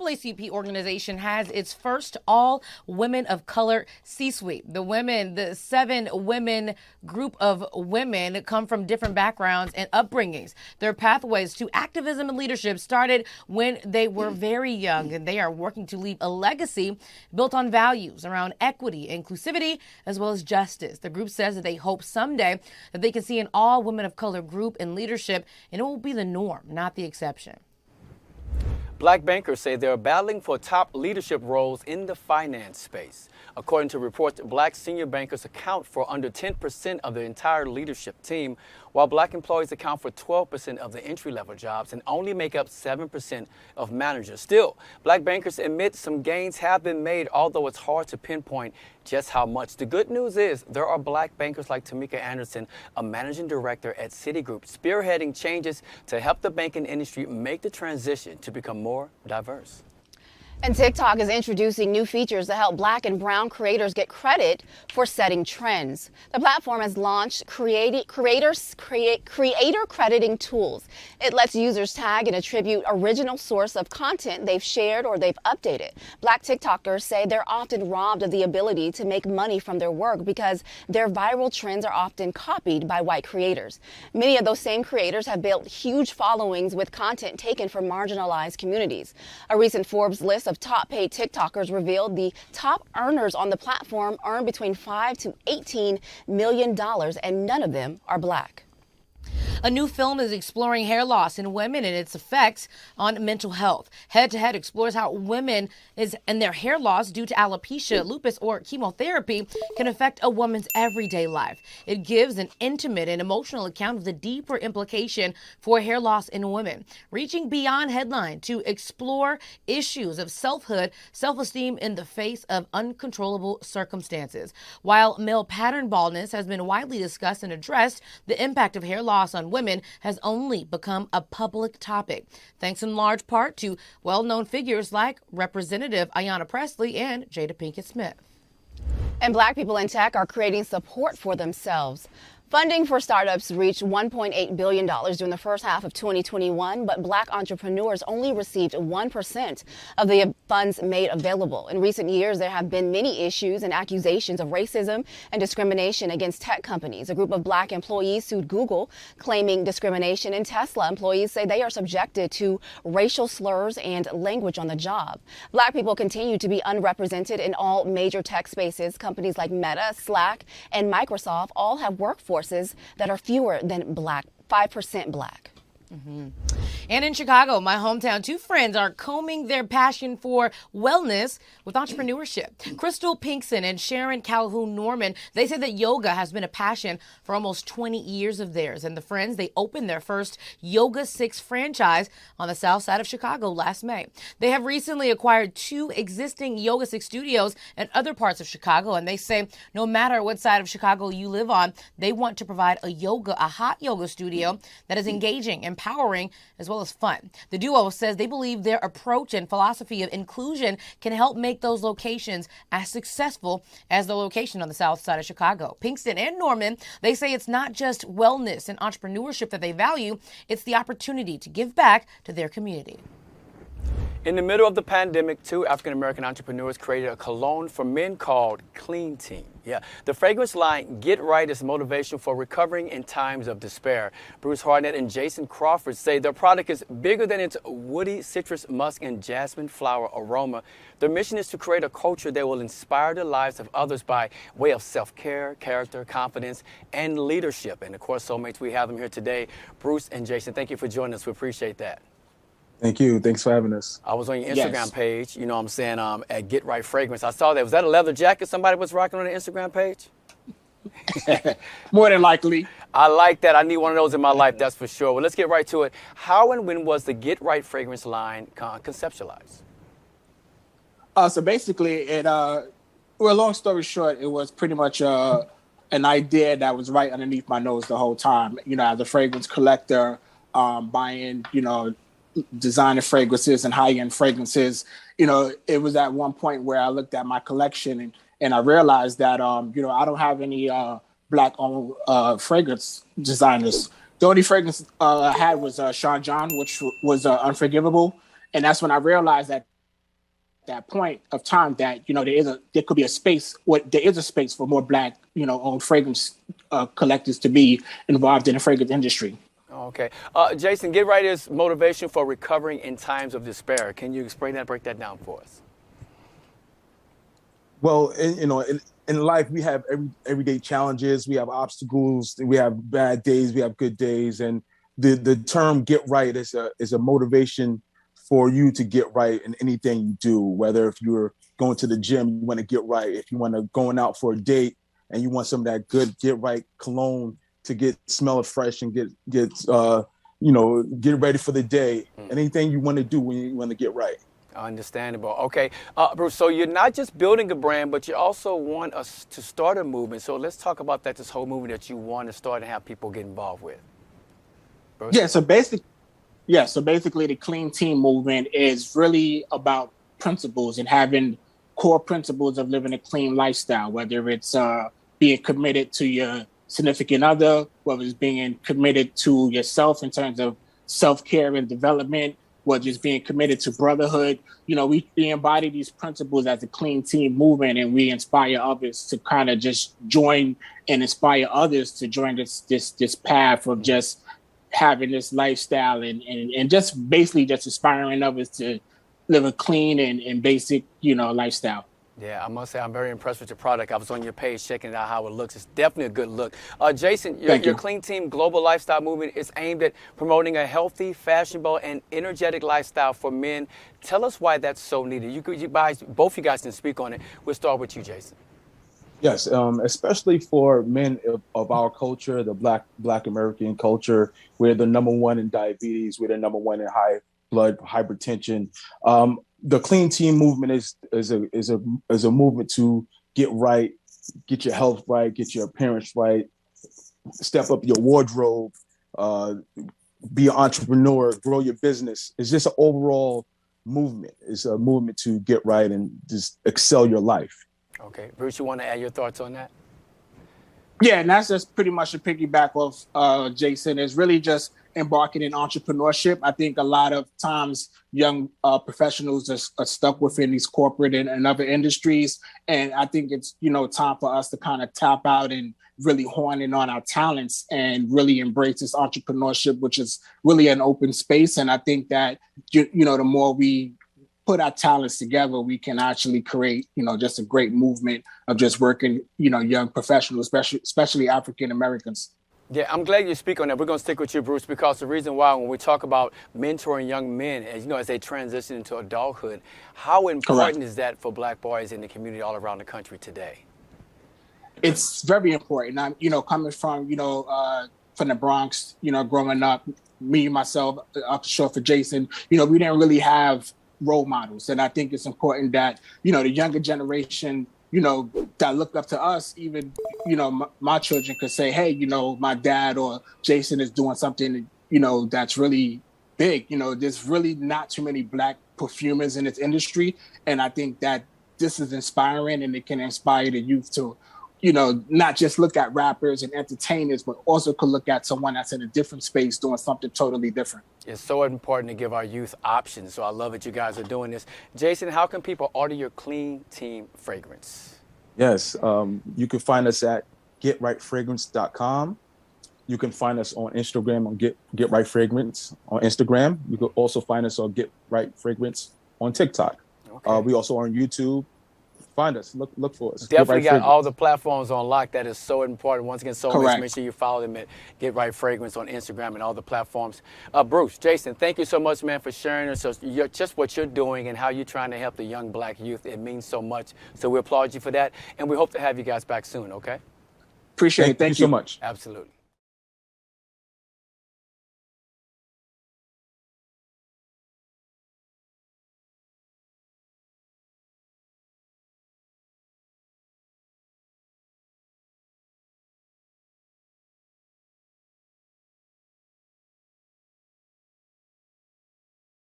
NAACP organization has its first all women of color C-suite. The 7 women group of women come from different backgrounds and upbringings. Their pathways to activism and leadership started when they were very young, and they are working to leave a legacy built on values around equity, inclusivity, as well as justice. The group says that they hope someday that they can see an all women of color group in leadership, and it will be the norm, not the exception. Black bankers say they're battling for top leadership roles in the finance space. According to reports, black senior bankers account for under 10% of the entire leadership team, while black employees account for 12% of the entry-level jobs and only make up 7% of managers. Still, black bankers admit some gains have been made, although it's hard to pinpoint just how much. The good news is there are black bankers like Tamika Anderson, a managing director at Citigroup, spearheading changes to help the banking industry make the transition to become more diverse. And TikTok is introducing new features to help black and brown creators get credit for setting trends. The platform has launched creator crediting tools. It lets users tag and attribute original source of content they've shared or they've updated. Black TikTokers say they're often robbed of the ability to make money from their work because their viral trends are often copied by white creators. Many of those same creators have built huge followings with content taken from marginalized communities. A recent Forbes list of top paid TikTokers revealed the top earners on the platform earn between $5 to $18 million, and none of them are black. A new film is exploring hair loss in women and its effects on mental health. Head to Head explores how women and their hair loss due to alopecia, lupus, or chemotherapy can affect a woman's everyday life. It gives an intimate and emotional account of the deeper implication for hair loss in women, reaching beyond headline to explore issues of selfhood, self-esteem in the face of uncontrollable circumstances. While male pattern baldness has been widely discussed and addressed, the impact of hair loss on women has only become a public topic, thanks in large part to well-known figures like Representative Ayanna Pressley and Jada Pinkett Smith. And black people in tech are creating support for themselves. Funding for startups reached $1.8 billion during the first half of 2021, but black entrepreneurs only received 1% of the funds made available. In recent years, there have been many issues and accusations of racism and discrimination against tech companies. A group of black employees sued Google, claiming discrimination, and Tesla employees say they are subjected to racial slurs and language on the job. Black people continue to be unrepresented in all major tech spaces. Companies like Meta, Slack, and Microsoft all have workforces that are fewer than 5% black. And in Chicago, my hometown, 2 friends are combing their passion for wellness with entrepreneurship. Crystal Pinkson and Sharon Calhoun Norman, they say that yoga has been a passion for almost 20 years of theirs. And the friends, they opened their first Yoga 6 franchise on the south side of Chicago last May. They have recently acquired 2 existing Yoga 6 studios in other parts of Chicago. And they say no matter what side of Chicago you live on, they want to provide a hot yoga studio that is engaging, empowering, as well as fun. The duo says they believe their approach and philosophy of inclusion can help make those locations as successful as the location on the south side of Chicago. Pinkston and Norman, they say it's not just wellness and entrepreneurship that they value, it's the opportunity to give back to their community. In the middle of the pandemic, 2 African-American entrepreneurs created a cologne for men called Clean Team. Yeah, the fragrance line Get Right is motivation for recovering in times of despair. Bruce Harnett and Jason Crawford say their product is bigger than its woody citrus, musk, and jasmine flower aroma. Their mission is to create a culture that will inspire the lives of others by way of self-care, character, confidence, and leadership. And of course, soulmates, we have them here today. Bruce and Jason, thank you for joining us. We appreciate that. Thank you. Thanks for having us. I was on your Instagram page, you know what I'm saying, at Get Right Fragrance. I saw that. Was that a leather jacket somebody was rocking on the Instagram page? More than likely. I like that. I need one of those in my life, that's for sure. Well, let's get right to it. How and when was the Get Right Fragrance line conceptualized? So basically, long story short, it was pretty much an idea that was right underneath my nose the whole time. You know, as a fragrance collector, buying, designer fragrances and high-end fragrances, it was at one point where I looked at my collection and I realized that, I don't have any black-owned fragrance designers. The only fragrance I had was Sean John, which was Unforgivable. And that's when I realized that that point of time that there could be a space, there is a space for more Black owned fragrance collectors to be involved in the fragrance industry. Okay, Jason, Get Right is motivation for recovering in times of despair. Can you explain that, break that down for us? Well, in life, we have everyday challenges. We have obstacles. We have bad days. We have good days. And the term "get right" is a motivation for you to get right in anything you do. Whether if you're going to the gym, you want to get right. If you want to going out for a date and you want some of that good get right cologne to smell fresh and get ready for the day. Anything you want to do when you want to get right. Understandable. Okay, Bruce, so you're not just building a brand, but you also want us to start a movement. So let's talk about this whole movement that you want to start and have people get involved with. Bruce? So basically the Clean Team movement is really about principles and having core principles of living a clean lifestyle, whether it's being committed to your significant other, whether it's being committed to yourself in terms of self-care and development, whether it's being committed to brotherhood. We embody these principles as a Clean Team movement, and we inspire others to kind of just join and inspire others to join this path of just having this lifestyle and just basically just inspiring others to live a clean and basic, lifestyle. Yeah, I must say I'm very impressed with your product. I was on your page checking out how it looks. It's definitely a good look. Jason, your Clean Team Global Lifestyle Movement is aimed at promoting a healthy, fashionable, and energetic lifestyle for men. Tell us why that's so needed. Both you guys can speak on it. We'll start with you, Jason. Yes, especially for men of our culture, the Black American culture. We're the number one in diabetes. We're the number one in high blood hypertension. The Clean Team movement is a movement to get right, get your health right, get your appearance right, step up your wardrobe, be an entrepreneur, grow your business. It's just an overall movement. It's a movement to get right and just excel your life. Okay, Bruce, you want to add your thoughts on that? Yeah, and that's just pretty much a piggyback of Jason. Is really just embarking in entrepreneurship. I think a lot of times young professionals are stuck within these corporate and other industries. And I think it's, time for us to kind of tap out and really hone in on our talents and really embrace this entrepreneurship, which is really an open space. And I think that, the more we put our talents together, we can actually create, just a great movement of just working, young professionals, especially African Americans. Yeah, I'm glad you speak on that. We're going to stick with you, Bruce, because the reason why when we talk about mentoring young men, as they transition into adulthood, how important is that for Black boys in the community all around the country today? It's very important. I'm, coming from, from the Bronx, growing up, me, myself, I'm sure for Jason, we didn't really have role models. And I think it's important that, the younger generation, that look up to us, even, my children could say, hey, my dad or Jason is doing something, that's really big. There's really not too many Black perfumers in this industry. And I think that this is inspiring and it can inspire the youth to, not just look at rappers and entertainers, but also could look at someone that's in a different space doing something totally different. It's so important to give our youth options. So I love that you guys are doing this. Jason, how can people order your Clean Team fragrance? Yes, you can find us at getrightfragrance.com. You can find us on Instagram on Get Right Fragrance on Instagram. You can also find us on Get Right Fragrance on TikTok. Okay. We also are on YouTube. Find us. Look for us. Definitely got all the platforms on lock. That is so important. Once again, make sure you follow them at Get Right Fragrance on Instagram and all the platforms. Bruce, Jason, thank you so much, man, for sharing us. Just what you're doing and how you're trying to help the young Black youth. It means so much. So we applaud you for that. And we hope to have you guys back soon, okay? Appreciate it. Thank you so much. Absolutely.